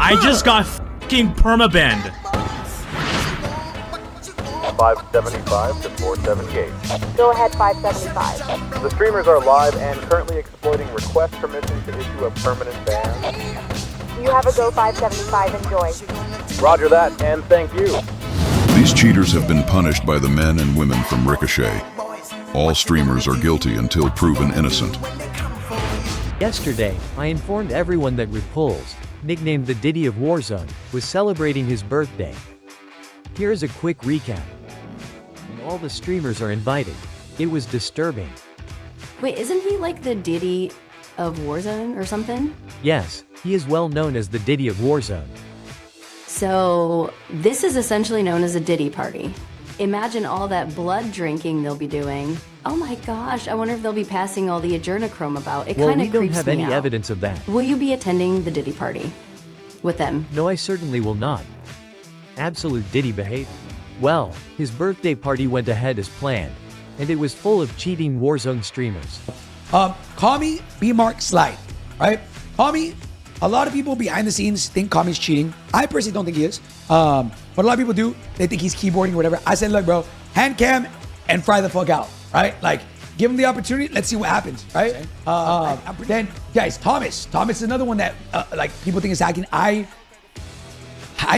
I just got fucking permabanned. 575 to 478. Go ahead, 575. The streamers are live and currently exploiting request permission to issue a permanent ban. You have a go 575. Enjoy. Roger that, and thank you. These cheaters have been punished by the men and women from Ricochet. All streamers are guilty until proven innocent. Yesterday, I informed everyone that Repullze, nicknamed the Diddy of Warzone, was celebrating his birthday. Here is a quick recap. And all the streamers are invited. It was disturbing. Wait, isn't he like the Diddy of Warzone or something? Yes, he is well known as the Diddy of Warzone. So, this is essentially known as a Diddy party. Imagine all that blood drinking they'll be doing. Oh my gosh, I wonder if they'll be passing all the adrenochrome about. It Well, kind we of don't creeps have me any out. evidence of that. Will you be attending the Diddy party with them? No, I certainly will not. Absolute Diddy behavior. Well, his birthday party went ahead as planned, and it was full of cheating Warzone streamers. Call me B-Mark Slide, right? Call me. A lot of people behind the scenes think Kami's cheating. I personally don't think he is. But a lot of people do. They think he's keyboarding or whatever. I said, look, bro, hand cam and fry the fuck out, right? Like, give him the opportunity. Let's see what happens, right? Then, guys, Thomas is another one that like people think is hacking. I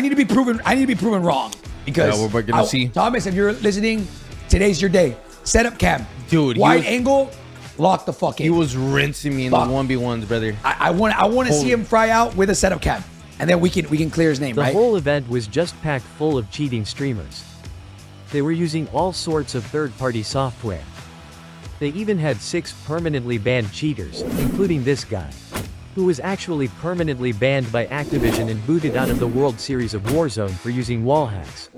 need to be proven. I need to be proven wrong because yeah, we're gonna see. Thomas, if you're listening, today's your day. Set up cam, dude. Wide angle. Lock the fuck in. He was rinsing me in the 1v1s, brother. I want to see him fry out with a setup cam, and then we can clear his name, The right? whole event was just packed full of cheating streamers. They were using all sorts of third-party software. They even had 6 permanently banned cheaters, including this guy, who was actually permanently banned by Activision and booted out of the World Series of Warzone for using wall hacks.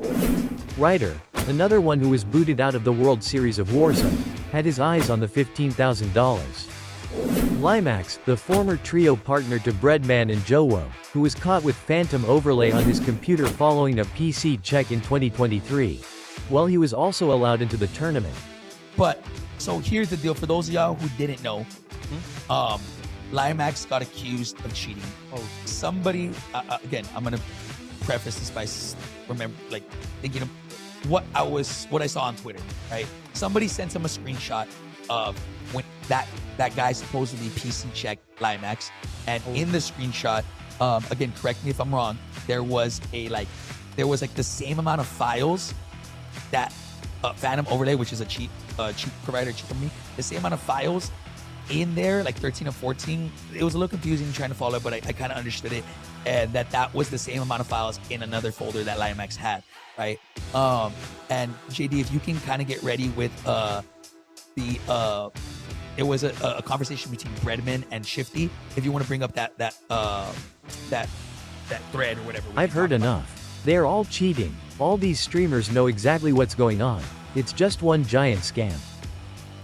Ryder, another one who was booted out of the World Series of Warzone, had his eyes on the $15,000. Limax, the former trio partner to Breadman and Jowo, who was caught with Phantom overlay on his computer following a PC check in 2023. Well, he was also allowed into the tournament. But so here's the deal for those of y'all who didn't know. Limax got accused of cheating. Somebody again, I'm gonna preface this by thinking of what I saw on Twitter, right? Somebody sent him a screenshot of when that guy supposedly PC checked Limax, and in the screenshot, again, correct me if I'm wrong, there was the same amount of files that Phantom Overlay, which is a cheat provider, cheat company, the same amount of files in there, like 13 or 14. It was a little confusing trying to follow it, but I kind of understood it, and that was the same amount of files in another folder that Limax had, right? And JD, if you can kind of get ready with it was a conversation between Breadman and Shifty. If you want to bring up that thread or whatever. I've heard enough. They are all cheating. All these streamers know exactly what's going on. It's just one giant scam.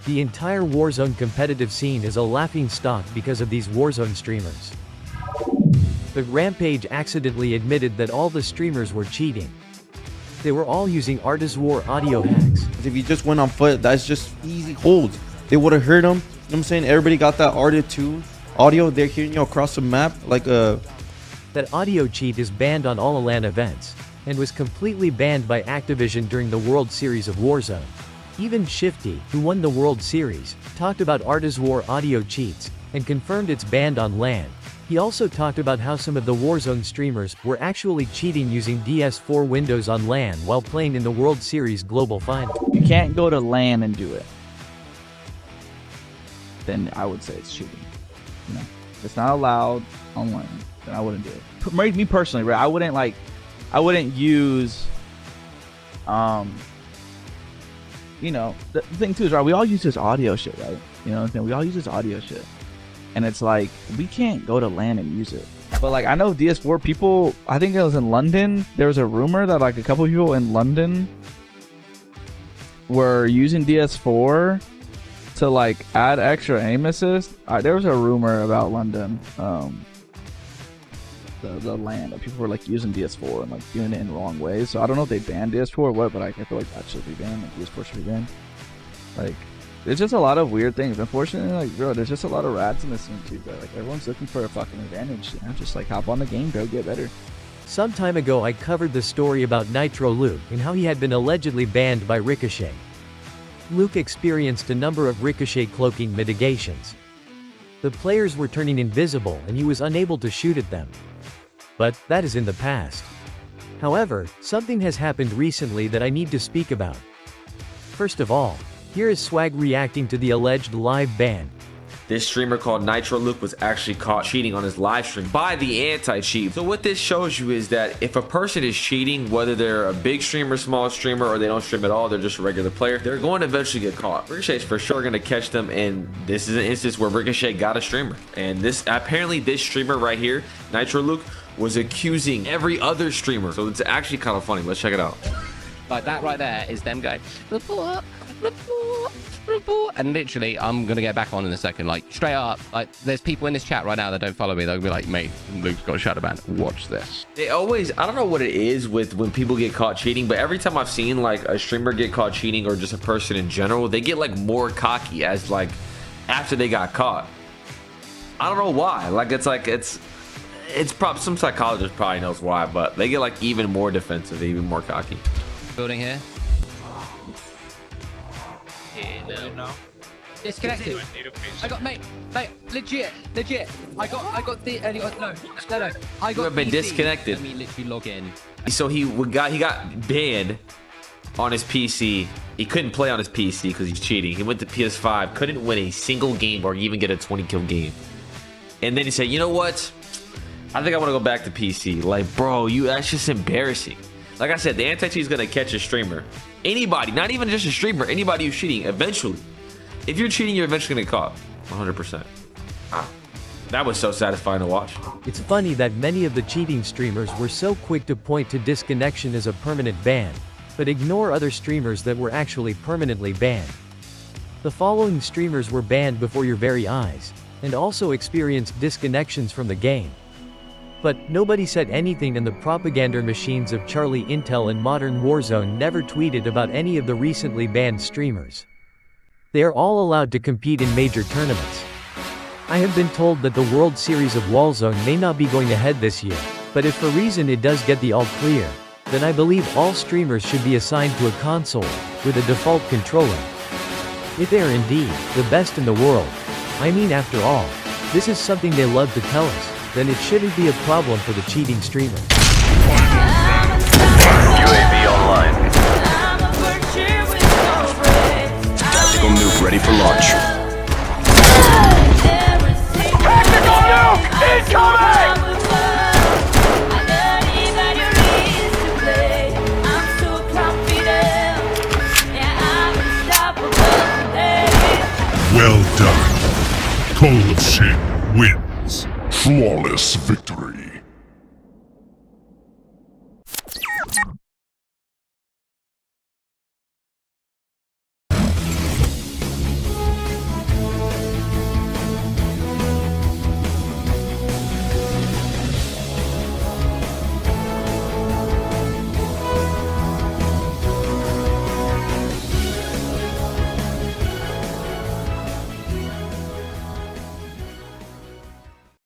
The entire Warzone competitive scene is a laughing stock because of these Warzone streamers. But Rampage accidentally admitted that all the streamers were cheating. They were all using Artis War audio hacks. If he just went on foot, that's just easy holds. They would have heard him. You know what I'm saying? Everybody got that Artis 2 audio. They're hearing you across the map like a... That audio cheat is banned on all LAN events, and was completely banned by Activision during the World Series of Warzone. Even Shifty, who won the World Series, talked about Artis War audio cheats, and confirmed it's banned on LAN. He also talked about how some of the Warzone streamers were actually cheating using DS4 windows on LAN while playing in the World Series Global Final. You can't go to LAN and do it. Then I would say it's cheating. You know, if it's not allowed on LAN, then I wouldn't do it. Me personally, right? I wouldn't use, you know, the thing too is, right, we all use this audio shit, right? You know what I'm saying? We all use this audio shit. And it's like, we can't go to LAN and use it. But like, I know DS4 people, I think it was in London, there was a rumor that like a couple of people in London were using DS4 to like add extra aim assist. There was a rumor about London, the LAN, that people were like using DS4 and like doing it in wrong ways. So I don't know if they banned DS4 or what, but I feel like that should be banned. Like DS4 should be banned. Like, there's just a lot of weird things. Unfortunately, like, bro, there's just a lot of rats in this scene too, bro. Like, everyone's looking for a fucking advantage. You know, just like hop on the game, bro, get better. Some time ago I covered the story about Nitro Luke and how he had been allegedly banned by Ricochet. Luke experienced a number of Ricochet cloaking mitigations. The players were turning invisible and he was unable to shoot at them. But that is in the past. However, something has happened recently that I need to speak about. First of all, here is Swag reacting to the alleged live ban. This streamer called Nitro Luke was actually caught cheating on his live stream by the anti-cheat. So what this shows you is that if a person is cheating, whether they're a big streamer, small streamer, or they don't stream at all, they're just a regular player, they're going to eventually get caught. Ricochet's for sure going to catch them, and this is an instance where Ricochet got a streamer. And this apparently this streamer right here, Nitro Luke, was accusing every other streamer. So it's actually kind of funny. Let's check it out. Like that right there is them going, report, report, report. And literally, I'm going to get back on in a second. Like, straight up, like, there's people in this chat right now that don't follow me. They'll be like, mate, Luke's got a shadow ban. Watch this. They always, I don't know what it is with when people get caught cheating, but every time I've seen like a streamer get caught cheating or just a person in general, they get like more cocky as like after they got caught. I don't know why. Like, it's probably some psychologist probably knows why, but they get like even more defensive, even more cocky. Building here. No. Disconnected. I got mate, legit. I got the no. I got. You have been disconnected. Let me literally log in. So he got banned on his PC. He couldn't play on his PC because he's cheating. He went to PS5, couldn't win a single game or even get a 20-kill game. And then he said, you know what? I think I want to go back to PC. Like, bro, that's just embarrassing. Like I said, the anti-cheat is going to catch a streamer. Anybody, not even just a streamer, anybody who's cheating, eventually. If you're cheating, you're eventually going to get caught. 100%. That was so satisfying to watch. It's funny that many of the cheating streamers were so quick to point to disconnection as a permanent ban, but ignore other streamers that were actually permanently banned. The following streamers were banned before your very eyes, and also experienced disconnections from the game. But nobody said anything, and the propaganda machines of Charlie Intel and Modern Warzone never tweeted about any of the recently banned streamers. They are all allowed to compete in major tournaments. I have been told that the World Series of Warzone may not be going ahead this year, but if for reason it does get the all clear, then I believe all streamers should be assigned to a console, with a default controller. If they are indeed the best in the world, I mean, after all, this is something they love to tell us, then it shouldn't be a problem for the cheating streamer. UAV online. Tactical nuke ready for launch. Tactical nuke incoming! Well done. Call of Shit wins. Flawless victory.